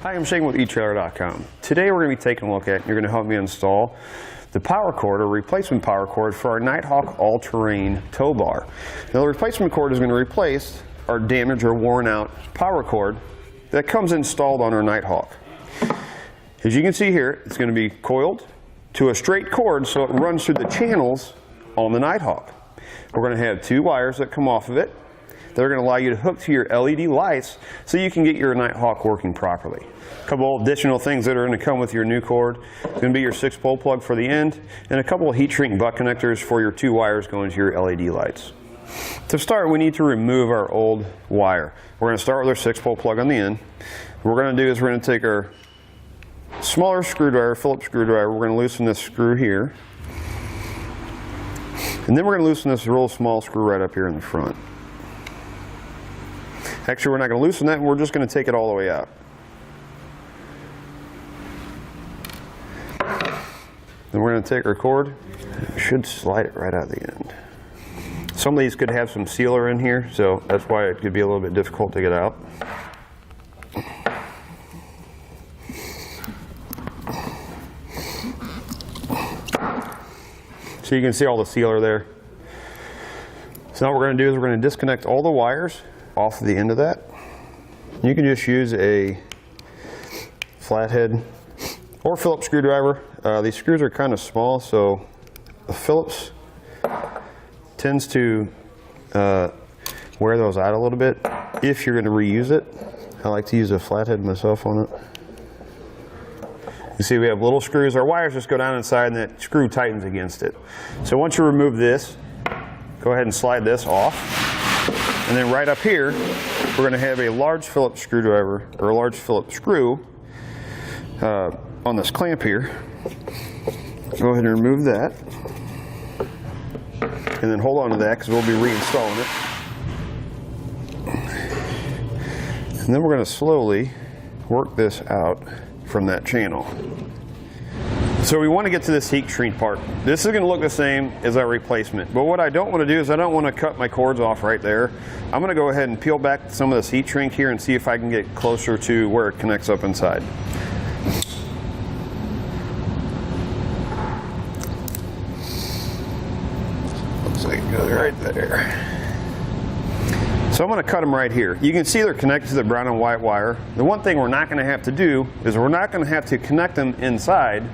Hi, I'm Shane with etrailer.com. Today we're going to be taking a look at, you're going to help me install the power cord or replacement power cord for our Nighthawk all-terrain tow bar. Now the replacement cord is going to replace our damaged or worn out power cord that comes installed on our Nighthawk. As you can see here, it's going to be coiled to a straight cord so it runs through the channels on the Nighthawk. We're going to have two wires that come off of it. They're going to allow you to hook to your LED lights so you can get your Nighthawk working properly. A couple additional things that are going to come with your new cord. It's going to be your 6-pole plug for the end and a couple of heat shrink butt connectors for your two wires going to your LED lights. To start, we need to remove our old wire. We're going to start with our 6-pole plug on the end. What we're going to do is we're going to take our smaller screwdriver, Phillips screwdriver, we're going to loosen this screw here. And then we're going to loosen this real small screw right up here in the front. Actually, we're not going to loosen that, we're just going to take it all the way out. Then we're going to take our cord, we should slide it right out the end. Some of these could have some sealer in here, so that's why it could be a little bit difficult to get out. So you can see all the sealer there. So now what we're going to do is we're going to disconnect all the wires off the end of that. You can just use a flathead or Phillips screwdriver. These screws are kind of small, so the Phillips tends to wear those out a little bit if you're going to reuse it. I like to use a flathead myself on it. You see we have little screws. Our wires just go down inside and that screw tightens against it. So once you remove this, go ahead and slide this off. And then right up here, we're going to have a large Phillips screwdriver, or a large Phillips screw on this clamp here. Go ahead and remove that. And then hold on to that because we'll be reinstalling it. And then we're going to slowly work this out from that channel. So we want to get to this heat shrink part. This is going to look the same as our replacement, but what I don't want to do is I don't want to cut my cords off right there. I'm going to go ahead and peel back some of this heat shrink here and see if I can get closer to where it connects up inside. Looks like it goes right there. So I'm going to cut them right here. You can see they're connected to the brown and white wire. The one thing we're not going to have to do is we're not going to have to connect them inside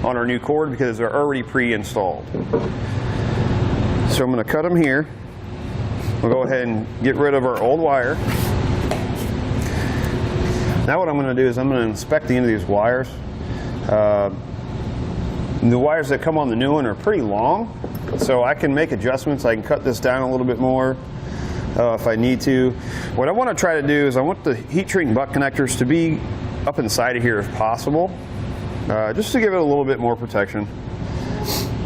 on our new cord because they're already pre-installed. So I'm going to cut them here. We'll go ahead and get rid of our old wire. Now what I'm going to do is I'm going to inspect the end of these wires. The wires that come on the new one are pretty long, so I can make adjustments. I can cut this down a little bit more if I need to. What I want to try to do is I want the heat shrink butt connectors to be up inside of here if possible. Just to give it a little bit more protection.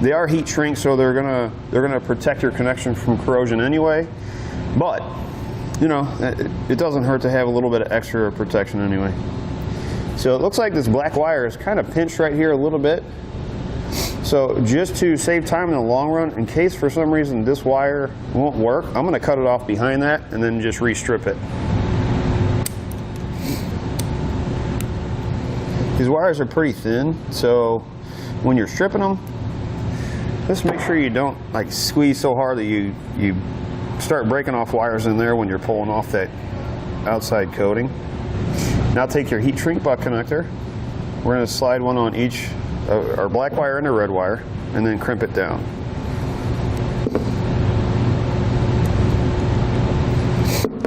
They are heat shrink, so they're gonna protect your connection from corrosion anyway. But you know, it doesn't hurt to have a little bit of extra protection anyway. So it looks like this black wire is kind of pinched right here a little bit. So just to save time in the long run, in case for some reason this wire won't work, I'm gonna cut it off behind that and then just re-strip it. These wires are pretty thin, so when you're stripping them, just make sure you don't like squeeze so hard that you start breaking off wires in there when you're pulling off that outside coating. Now take your heat shrink butt connector. We're going to slide one on each, our black wire and the red wire, and then crimp it down.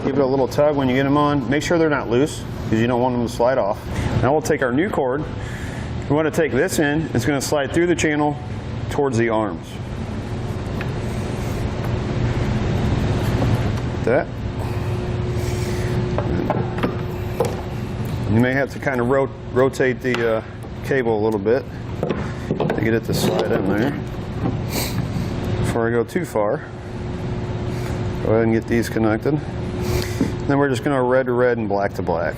Give it a little tug when you get them on. Make sure they're not loose because you don't want them to slide off. Now we'll take our new cord. We want to take this in. It's going to slide through the channel towards the arms. That. You may have to kind of rotate the cable a little bit to get it to slide in there. Before I go too far, go ahead and get these connected. Then we're just going to red to red and black to black.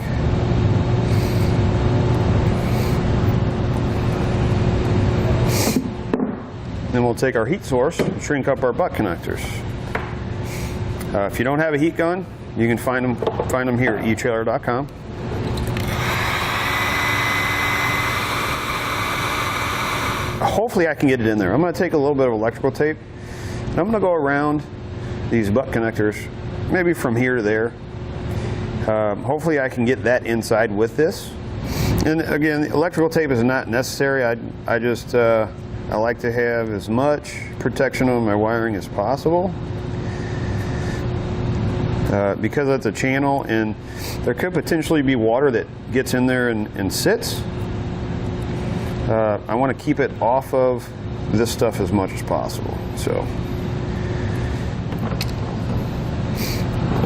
Then we'll take our heat source and shrink up our butt connectors. If you don't have a heat gun, you can find them here at etrailer.com. hopefully I can get it in there. I'm going to take a little bit of electrical tape and I'm going to go around these butt connectors, maybe from here to there. Hopefully I can get that inside with this. And again, electrical tape is not necessary. I just I like to have as much protection on my wiring as possible. Because it's a channel and there could potentially be water that gets in there and sits. I want to keep it off of this stuff as much as possible. So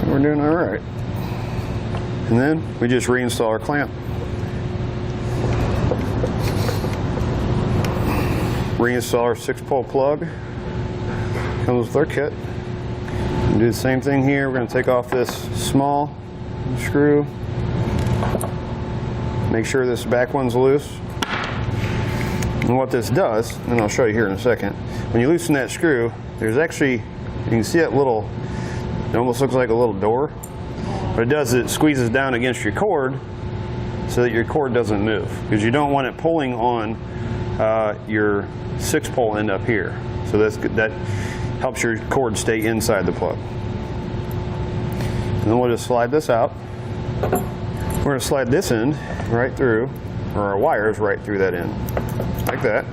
we're doing all right. And then we just reinstall our clamp. Reinstall our 6-pole plug. Comes with our kit. And do the same thing here. We're going to take off this small screw. Make sure this back one's loose. And what this does, and I'll show you here in a second, when you loosen that screw, there's actually, you can see that little, it almost looks like a little door. What it does is it squeezes down against your cord so that your cord doesn't move, because you don't want it pulling on your 6-pole end up here. So that helps your cord stay inside the plug. And then we'll just slide this out. We're going to slide this end right through, or our wires right through that end, like that.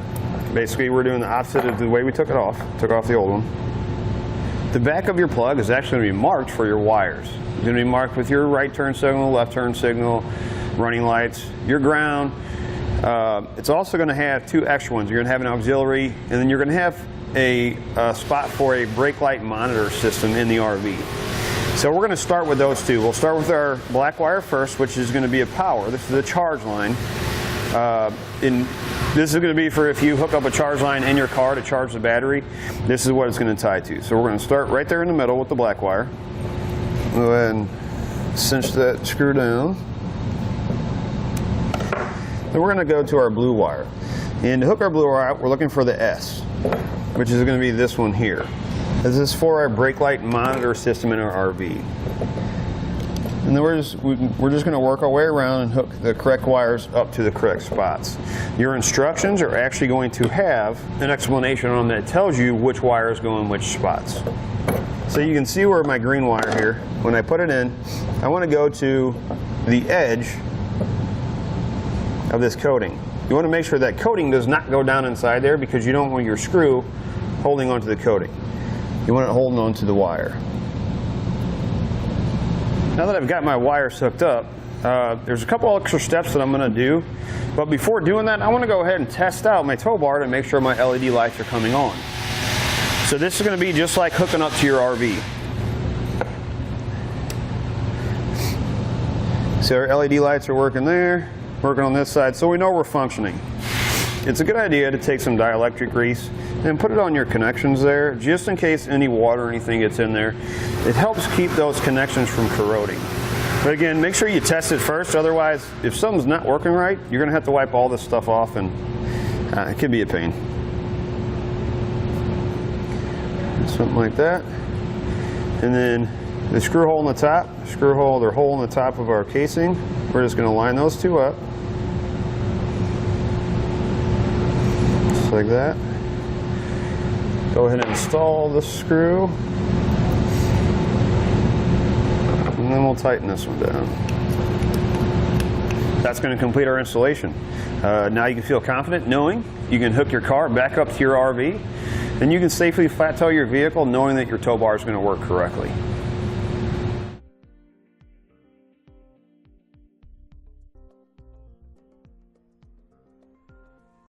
Basically, we're doing the opposite of the way we took it off. Took off the old one. The back of your plug is actually going to be marked for your wires. It's going to be marked with your right turn signal, left turn signal, running lights, your ground. It's also going to have 2 extra ones. You're going to have an auxiliary, and then you're going to have a spot for a brake light monitor system in the RV. So we're going to start with those 2. We'll start with our black wire first, which is going to be a power. This is a charge line. This is going to be for if you hook up a charge line in your car to charge the battery. This is what it's going to tie to. So we're going to start right there in the middle with the black wire. Go ahead and cinch that screw down. Then we're going to go to our blue wire. And to hook our blue wire out, we're looking for the S, which is going to be this one here. This is for our brake light monitor system in our RV. And then we're just going to work our way around and hook the correct wires up to the correct spots. Your instructions are actually going to have an explanation on them that tells you which wires go in which spots. So you can see where my green wire here, when I put it in, I want to go to the edge of this coating. You want to make sure that coating does not go down inside there, because you don't want your screw holding onto the coating. You want it holding onto the wire. Now that I've got my wires hooked up, there's a couple extra steps that I'm going to do. But before doing that, I want to go ahead and test out my tow bar to make sure my LED lights are coming on. So this is going to be just like hooking up to your RV. So our LED lights are working there, working on this side, so we know we're functioning. It's a good idea to take some dielectric grease and put it on your connections there, just in case any water or anything gets in there. It helps keep those connections from corroding. But again, make sure you test it first, otherwise if something's not working right, you're going to have to wipe all this stuff off, and it could be a pain. Something like that. And then the screw hole in the top, the hole in the top of our casing, we're just going to line those 2 up. Just like that. Go ahead and install the screw. And then we'll tighten this one down. That's going to complete our installation. Now you can feel confident knowing you can hook your car back up to your RV, and you can safely flat tow your vehicle knowing that your tow bar is going to work correctly.